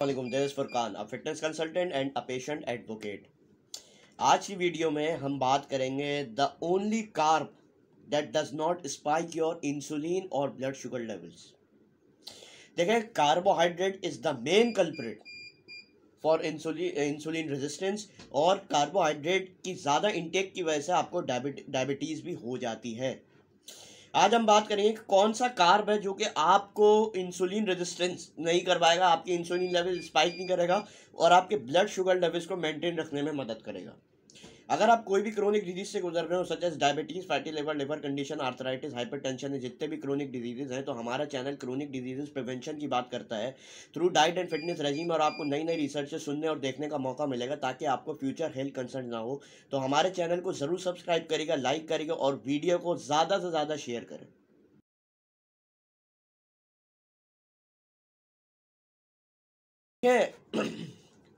वालेकुम, this is Furqan, a fitness consultant and a patient advocate. आज की वीडियो में हम बात करेंगे the only carb that does not spike your insulin और ब्लड शुगर लेवल्स। देखें, carbohydrate is the main culprit for insulin resistance, और कार्बोहाइड्रेट की ज़्यादा इंटेक की वजह से आपको डायबिटीज़ भी हो जाती है। आज हम बात करेंगे कि कौन सा कार्ब है जो कि आपको इंसुलिन रेजिस्टेंस नहीं करवाएगा, आपके इंसुलिन लेवल स्पाइक नहीं करेगा और आपके ब्लड शुगर लेवल्स को मेंटेन रखने में मदद करेगा। अगर आप कोई भी क्रोनिक डिजीज से गुजर रहे हो, such as diabetes, fatty liver condition, arthritis, hypertension, जितने भी क्रोनिक डिजीजेज हैं, तो हमारा चैनल क्रोनिक डिजीजेज प्रिवेंशन की बात करता है through diet and fitness regime, और आपको नई नई रिसर्च से सुनने और देखने का मौका मिलेगा ताकि आपको फ्यूचर हेल्थ कंसर्न ना हो। तो हमारे चैनल को जरूर सब्सक्राइब करेगा, लाइक करेगा और वीडियो को ज़्यादा से ज़्यादा शेयर करें।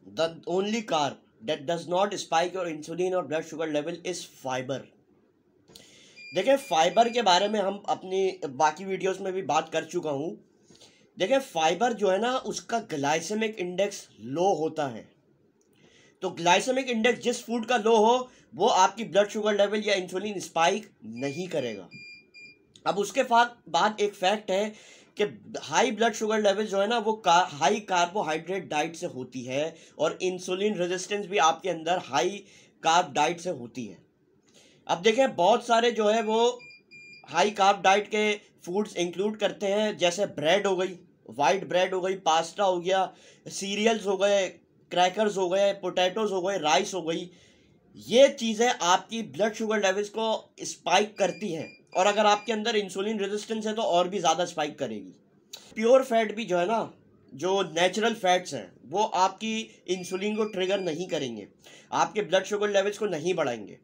The only carb that does not spike your insulin or blood sugar level is fiber। देखिए, फाइबर के बारे में हम अपनी बाकी वीडियोस में भी बात कर चुका हूँ। देखिए, फाइबर जो है ना, उसका ग्लाइसेमिक इंडेक्स लो होता है। तो ग्लाइसेमिक इंडेक्स जिस फूड का लो हो, वो आपकी ब्लड शुगर लेवल या इंसुलिन स्पाइक नहीं करेगा। अब उसके बाद एक फैक्ट है कि हाई ब्लड शुगर लेवल जो है ना, वो हाई कार्बोहाइड्रेट डाइट से होती है, और इंसुलिन रेजिस्टेंस भी आपके अंदर हाई कार्ब डाइट से होती है। अब देखें, बहुत सारे जो है वो हाई कार्ब डाइट के फूड्स इंक्लूड करते हैं, जैसे ब्रेड हो गई, वाइट ब्रेड हो गई, पास्ता हो गया, सीरियल्स हो गए, क्रैकर्स हो गए, पोटैटोज हो गए, राइस हो गई। ये चीज़ें आपकी ब्लड शुगर लेवल्स को स्पाइक करती हैं, और अगर आपके अंदर इंसुलिन रेजिस्टेंस है तो और भी ज़्यादा स्पाइक करेगी। प्योर फैट भी जो है ना, जो नेचुरल फैट्स हैं, वो आपकी इंसुलिन को ट्रिगर नहीं करेंगे, आपके ब्लड शुगर लेवल्स को नहीं बढ़ाएंगे।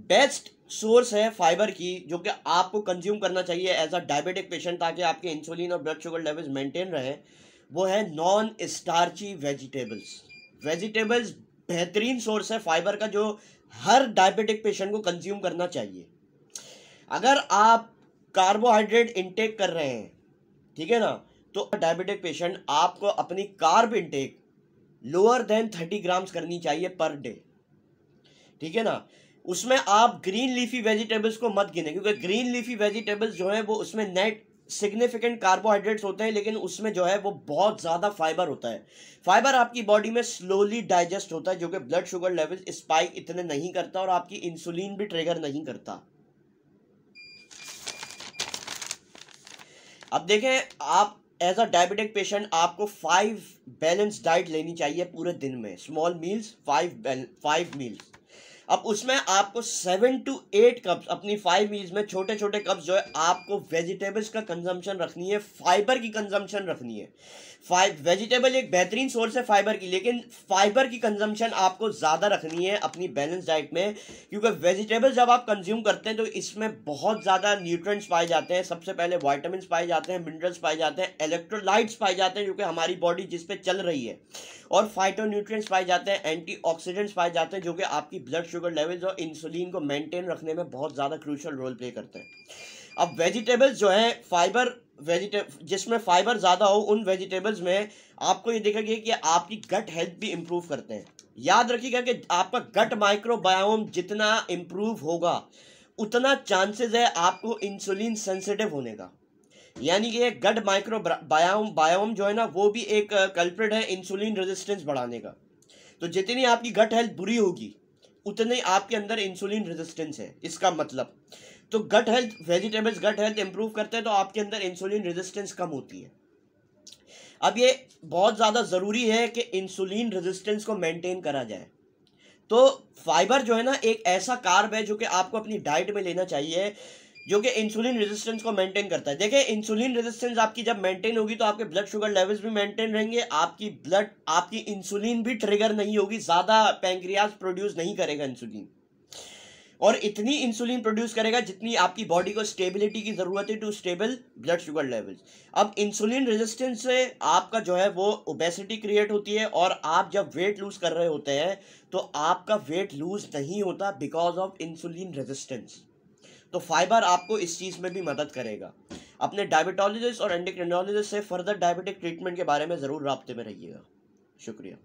बेस्ट सोर्स है फाइबर की, जो कि आपको कंज्यूम करना चाहिए एज अ डायबिटिक पेशेंट ताकि आपके इंसुलिन और ब्लड शुगर लेवल्स मेंटेन रहे, वो है नॉन स्टार्ची वेजिटेबल्स। वेजिटेबल्स बेहतरीन सोर्स है फाइबर का, जो हर डायबिटिक पेशेंट को कंज्यूम करना चाहिए। अगर आप कार्बोहाइड्रेट इंटेक कर रहे हैं, ठीक है ना, तो डायबिटिक पेशेंट आपको अपनी carb intake lower than 30 grams करनी चाहिए पर डे, ठीक है ना। उसमें आप ग्रीन लीफी वेजिटेबल्स को मत गिने, क्योंकि ग्रीन लीफी वेजिटेबल्स जो है वो उसमें नेट सिग्निफिकेंट कार्बोहाइड्रेट्स होते हैं, लेकिन उसमें जो है वो बहुत ज़्यादा फाइबर होता है। फाइबर आपकी बॉडी में स्लोली डाइजेस्ट होता है, जो कि ब्लड शुगर लेवल स्पाइक इतने नहीं करता और आपकी इंसुलिन भी ट्रिगर नहीं करता। अब देखें, आप एज अ डायबिटिक पेशेंट आपको 5 बैलेंस डाइट लेनी चाहिए पूरे दिन में, स्मॉल मील्स, 5 मील्स। अब उसमें आपको 7 to 8 कप्स अपनी 5 मील्स में, छोटे छोटे कप्स जो है, आपको वेजिटेबल्स का कंजम्पशन रखनी है, फाइबर की कंजम्पशन रखनी है। वेजिटेबल एक बेहतरीन सोर्स है फाइबर की, लेकिन फाइबर की कंजम्पशन आपको ज़्यादा रखनी है अपनी बैलेंस डाइट में, क्योंकि वेजिटेबल जब आप कंज्यूम करते हैं तो इसमें बहुत ज़्यादा न्यूट्रिएंट्स पाए जाते हैं। सबसे पहले वाइटामिन पाए जाते हैं, मिनरल्स पाए जाते हैं, इलेक्ट्रोलाइट्स पाए जाते हैं, जो कि हमारी बॉडी जिस पे चल रही है, और फाइटोन्यूट्रिएंट्स पाए जाते हैं, एंटीऑक्सीडेंट्स पाए जाते हैं, जो कि आपकी ब्लड शुगर लेवल्स और इंसुलिन को मेंटेन रखने में बहुत ज़्यादा क्रूशियल रोल प्ले करते हैं। अब वेजिटेबल्स जो है, फाइबर जिसमें फाइबर ज़्यादा हो, उन वेजिटेबल्स में आपको ये देखेंगे कि आपकी गट हेल्थ भी इम्प्रूव करते हैं। याद रखिएगा कि आपका गट माइक्रोबायोम जितना इम्प्रूव होगा, उतना चांसेस है आपको इंसुलिन सेंसिटिव होने का। यानी कि गट माइक्रोबायोम जो है ना, वो भी एक कल्प्रिट है इंसुलिन रेजिस्टेंस बढ़ाने का। तो जितनी आपकी गट हेल्थ बुरी होगी, उतने आपके अंदर इंसुलिन रेजिस्टेंस है, इसका मतलब। तो gut health, vegetables gut health improve करते हैं तो आपके अंदर इंसुलिन रेजिस्टेंस कम होती है। अब ये बहुत ज़्यादा ज़रूरी है कि इंसुलिन रेजिस्टेंस को मेंटेन करा जाए। तो फाइबर जो है ना, एक ऐसा कार्ब है जो कि आपको अपनी डाइट में लेना चाहिए, जो कि इंसुलिन रेजिस्टेंस को मेंटेन करता है। देखिए, इंसुलिन रेजिस्टेंस आपकी जब मेंटेन होगी तो आपके ब्लड शुगर लेवल्स भी मेंटेन रहेंगे, आपकी इंसुलिन भी ट्रिगर नहीं होगी, ज़्यादा पैंक्रियाज प्रोड्यूस नहीं करेगा इंसुलिन, और इतनी इंसुलिन प्रोड्यूस करेगा जितनी आपकी बॉडी को स्टेबिलिटी की ज़रूरत है to stable blood sugar levels. अब इंसुलिन रेजिस्टेंस से आपका जो है वो ओबेसिटी क्रिएट होती है, और आप जब वेट लूज कर रहे होते हैं तो आपका वेट लूज नहीं होता बिकॉज ऑफ इंसुलिन रेजिस्टेंस। तो फाइबर आपको इस चीज़ में भी मदद करेगा। अपने डायबिटोलॉजिस्ट और एंडोक्रिनोलॉजिस्ट से फर्दर डायबिटिक ट्रीटमेंट के बारे में ज़रूर राब्ते में रहिएगा। शुक्रिया।